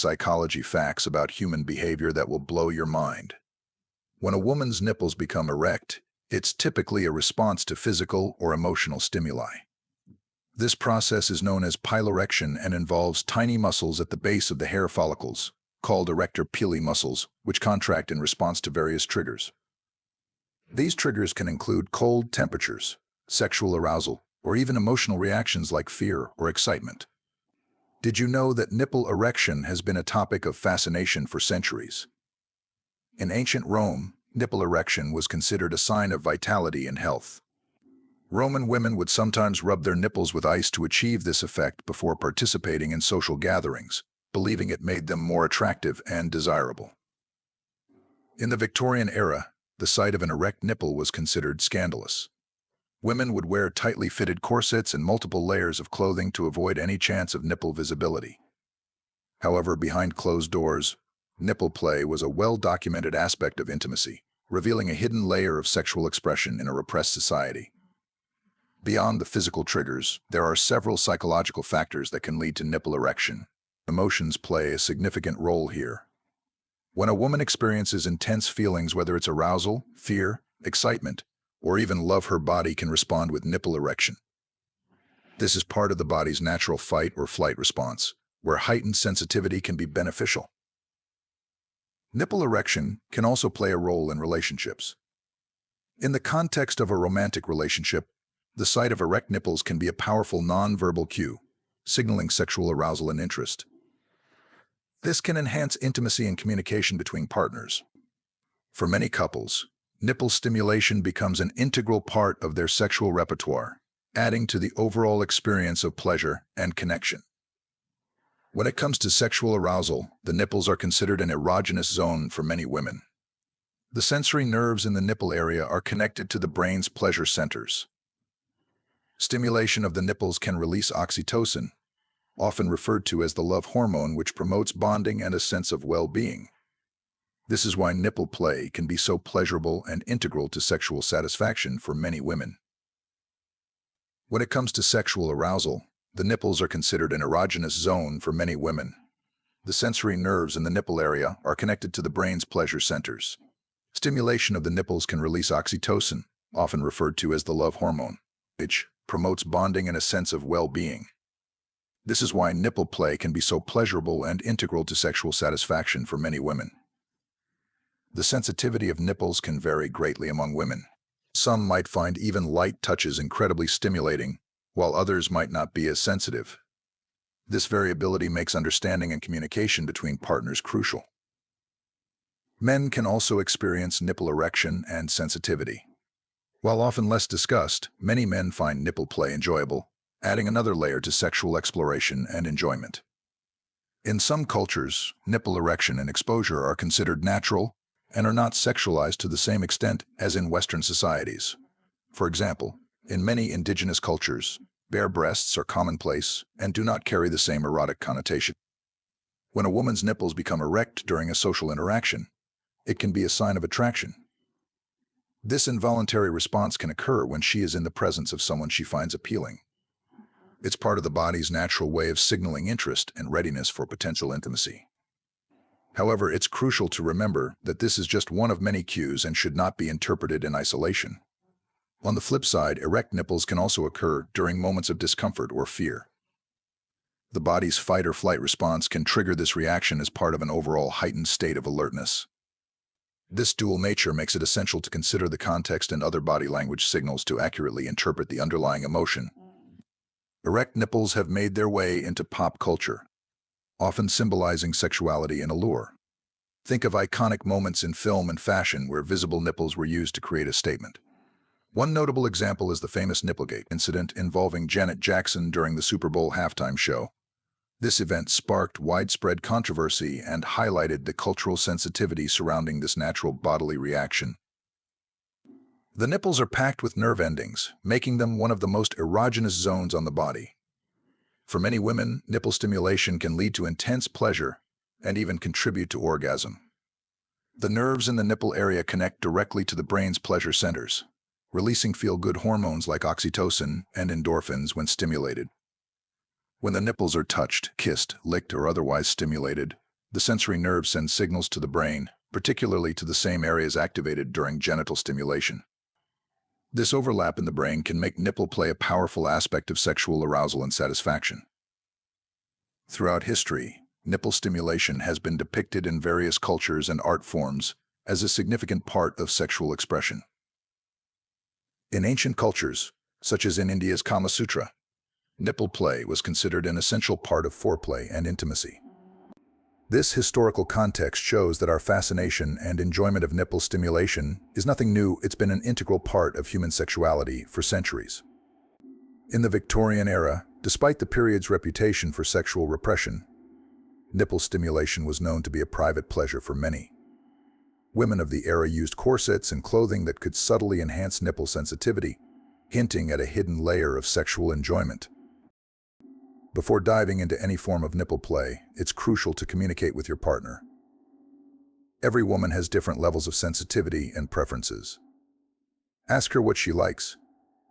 psychology facts about human behavior that will blow your mind. When a woman's nipples become erect, it's typically a response to physical or emotional stimuli. This process is known as piloerection and involves tiny muscles at the base of the hair follicles, called erector pili muscles, which contract in response to various triggers. These triggers can include cold temperatures, sexual arousal, or even emotional reactions like fear or excitement. Did you know that nipple erection has been a topic of fascination for centuries? In ancient Rome, nipple erection was considered a sign of vitality and health. Roman women would sometimes rub their nipples with ice to achieve this effect before participating in social gatherings, believing it made them more attractive and desirable. In the Victorian era, the sight of an erect nipple was considered scandalous. Women would wear tightly fitted corsets and multiple layers of clothing to avoid any chance of nipple visibility. However, behind closed doors, nipple play was a well-documented aspect of intimacy, revealing a hidden layer of sexual expression in a repressed society. Beyond the physical triggers, there are several psychological factors that can lead to nipple erection. Emotions play a significant role here. When a woman experiences intense feelings, whether it's arousal, fear, excitement, or even love, her body can respond with nipple erection. This is part of the body's natural fight or flight response, where heightened sensitivity can be beneficial. Nipple erection can also play a role in relationships. In the context of a romantic relationship, the sight of erect nipples can be a powerful non-verbal cue, signaling sexual arousal and interest. This can enhance intimacy and communication between partners. For many couples, nipple stimulation becomes an integral part of their sexual repertoire, adding to the overall experience of pleasure and connection. When it comes to sexual arousal, the nipples are considered an erogenous zone for many women. The sensory nerves in the nipple area are connected to the brain's pleasure centers. Stimulation of the nipples can release oxytocin, often referred to as the love hormone, which promotes bonding and a sense of well-being. This is why nipple play can be so pleasurable and integral to sexual satisfaction for many women. When it comes to sexual arousal, the nipples are considered an erogenous zone for many women. The sensory nerves in the nipple area are connected to the brain's pleasure centers. Stimulation of the nipples can release oxytocin, often referred to as the love hormone, which promotes bonding and a sense of well-being. This is why nipple play can be so pleasurable and integral to sexual satisfaction for many women. The sensitivity of nipples can vary greatly among women. Some might find even light touches incredibly stimulating, while others might not be as sensitive. This variability makes understanding and communication between partners crucial. Men can also experience nipple erection and sensitivity. While often less discussed, many men find nipple play enjoyable, adding another layer to sexual exploration and enjoyment. In some cultures, nipple erection and exposure are considered natural and are not sexualized to the same extent as in Western societies. For example, in many indigenous cultures, bare breasts are commonplace and do not carry the same erotic connotation. When a woman's nipples become erect during a social interaction, it can be a sign of attraction. This involuntary response can occur when she is in the presence of someone she finds appealing. It's part of the body's natural way of signaling interest and readiness for potential intimacy. However, it's crucial to remember that this is just one of many cues and should not be interpreted in isolation. On the flip side, erect nipples can also occur during moments of discomfort or fear. The body's fight or flight response can trigger this reaction as part of an overall heightened state of alertness. This dual nature makes it essential to consider the context and other body language signals to accurately interpret the underlying emotion. Erect nipples have made their way into pop culture, often symbolizing sexuality and allure. Think of iconic moments in film and fashion where visible nipples were used to create a statement. One notable example is the famous Nipplegate incident involving Janet Jackson during the Super Bowl halftime show. This event sparked widespread controversy and highlighted the cultural sensitivity surrounding this natural bodily reaction. The nipples are packed with nerve endings, making them one of the most erogenous zones on the body. For many women, nipple stimulation can lead to intense pleasure and even contribute to orgasm. The nerves in the nipple area connect directly to the brain's pleasure centers, releasing feel-good hormones like oxytocin and endorphins when stimulated. When the nipples are touched, kissed, licked, or otherwise stimulated, The sensory nerve sends signals to the brain, particularly to the same areas activated during genital stimulation. This overlap in the brain can make nipple play a powerful aspect of sexual arousal and satisfaction. Throughout history, nipple stimulation has been depicted in various cultures and art forms as a significant part of sexual expression. In ancient cultures, such as in India's Kama Sutra, nipple play was considered an essential part of foreplay and intimacy. This historical context shows that our fascination and enjoyment of nipple stimulation is nothing new. It's been an integral part of human sexuality for centuries. In the Victorian era, despite the period's reputation for sexual repression, nipple stimulation was known to be a private pleasure for many. Women of the era used corsets and clothing that could subtly enhance nipple sensitivity, hinting at a hidden layer of sexual enjoyment. Before diving into any form of nipple play, it's crucial to communicate with your partner. Every woman has different levels of sensitivity and preferences. Ask her what she likes,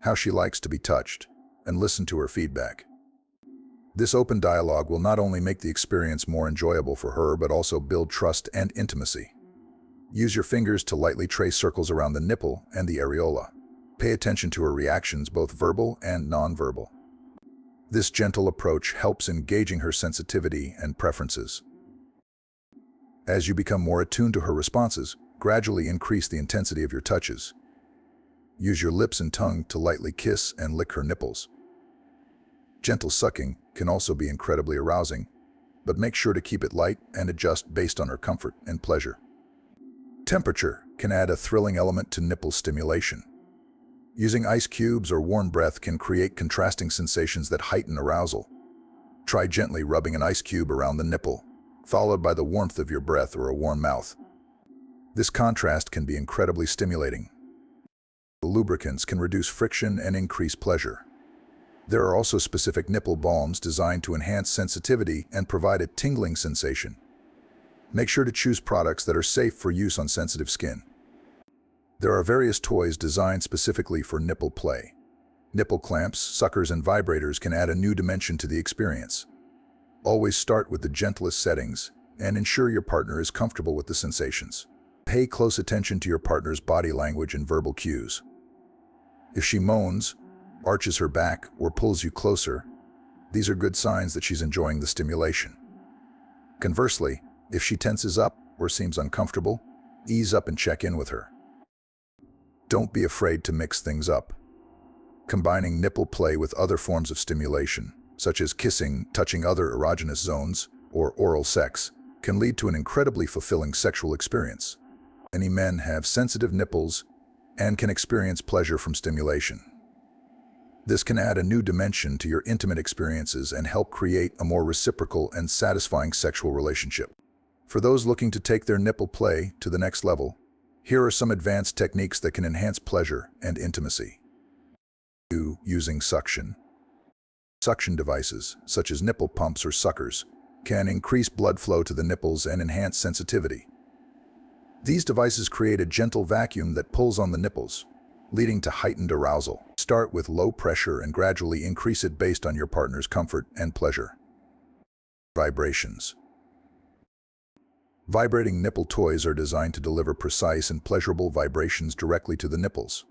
how she likes to be touched, and listen to her feedback. This open dialogue will not only make the experience more enjoyable for her, but also build trust and intimacy. Use your fingers to lightly trace circles around the nipple and the areola. Pay attention to her reactions, both verbal and nonverbal. This gentle approach helps in gauging her sensitivity and preferences. As you become more attuned to her responses, gradually increase the intensity of your touches. Use your lips and tongue to lightly kiss and lick her nipples. Gentle sucking can also be incredibly arousing, but make sure to keep it light and adjust based on her comfort and pleasure. Temperature can add a thrilling element to nipple stimulation. Using ice cubes or warm breath can create contrasting sensations that heighten arousal. Try gently rubbing an ice cube around the nipple, followed by the warmth of your breath or a warm mouth. This contrast can be incredibly stimulating. Lubricants can reduce friction and increase pleasure. There are also specific nipple balms designed to enhance sensitivity and provide a tingling sensation. Make sure to choose products that are safe for use on sensitive skin. There are various toys designed specifically for nipple play. Nipple clamps, suckers, and vibrators can add a new dimension to the experience. Always start with the gentlest settings and ensure your partner is comfortable with the sensations. Pay close attention to your partner's body language and verbal cues. If she moans, arches her back, or pulls you closer, these are good signs that she's enjoying the stimulation. Conversely, if she tenses up or seems uncomfortable, ease up and check in with her. Don't be afraid to mix things up. Combining nipple play with other forms of stimulation, such as kissing, touching other erogenous zones, or oral sex, can lead to an incredibly fulfilling sexual experience. Many men have sensitive nipples and can experience pleasure from stimulation. This can add a new dimension to your intimate experiences and help create a more reciprocal and satisfying sexual relationship. For those looking to take their nipple play to the next level, here are some advanced techniques that can enhance pleasure and intimacy. 2. Using suction. Suction devices, such as nipple pumps or suckers, can increase blood flow to the nipples and enhance sensitivity. These devices create a gentle vacuum that pulls on the nipples, leading to heightened arousal. Start with low pressure and gradually increase it based on your partner's comfort and pleasure. Vibrations. Vibrating nipple toys are designed to deliver precise and pleasurable vibrations directly to the nipples.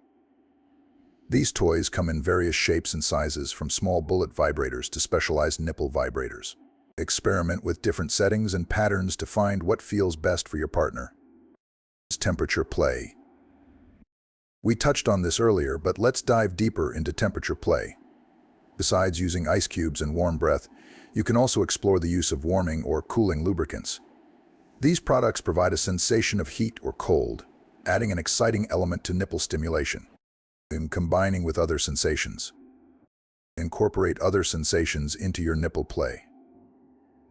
These toys come in various shapes and sizes, from small bullet vibrators to specialized nipple vibrators. Experiment with different settings and patterns to find what feels best for your partner. Temperature play. We touched on this earlier, but let's dive deeper into temperature play. Besides using ice cubes and warm breath, you can also explore the use of warming or cooling lubricants. These products provide a sensation of heat or cold, adding an exciting element to nipple stimulation. In combining with other sensations. Incorporate other sensations into your nipple play.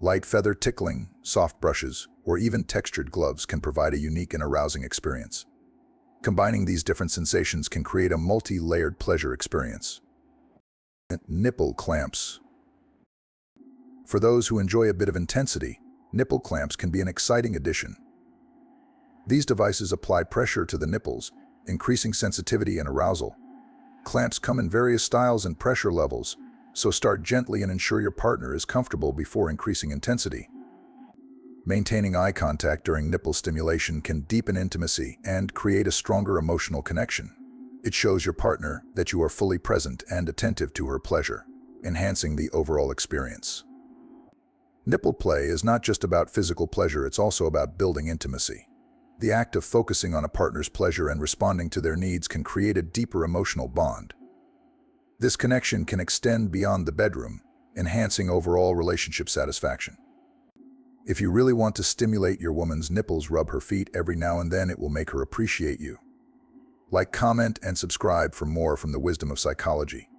Light feather tickling, soft brushes, or even textured gloves can provide a unique and arousing experience. Combining these different sensations can create a multi-layered pleasure experience. Nipple clamps. For those who enjoy a bit of intensity, nipple clamps can be an exciting addition. These devices apply pressure to the nipples, increasing sensitivity and arousal. Clamps come in various styles and pressure levels, so start gently and ensure your partner is comfortable before increasing intensity. Maintaining eye contact during nipple stimulation can deepen intimacy and create a stronger emotional connection. It shows your partner that you are fully present and attentive to her pleasure, enhancing the overall experience. Nipple play is not just about physical pleasure, it's also about building intimacy. The act of focusing on a partner's pleasure and responding to their needs can create a deeper emotional bond. This connection can extend beyond the bedroom, enhancing overall relationship satisfaction. If you really want to stimulate your woman's nipples, rub her feet every now and then. It will make her appreciate you. Like, comment, and subscribe for more from the wisdom of psychology.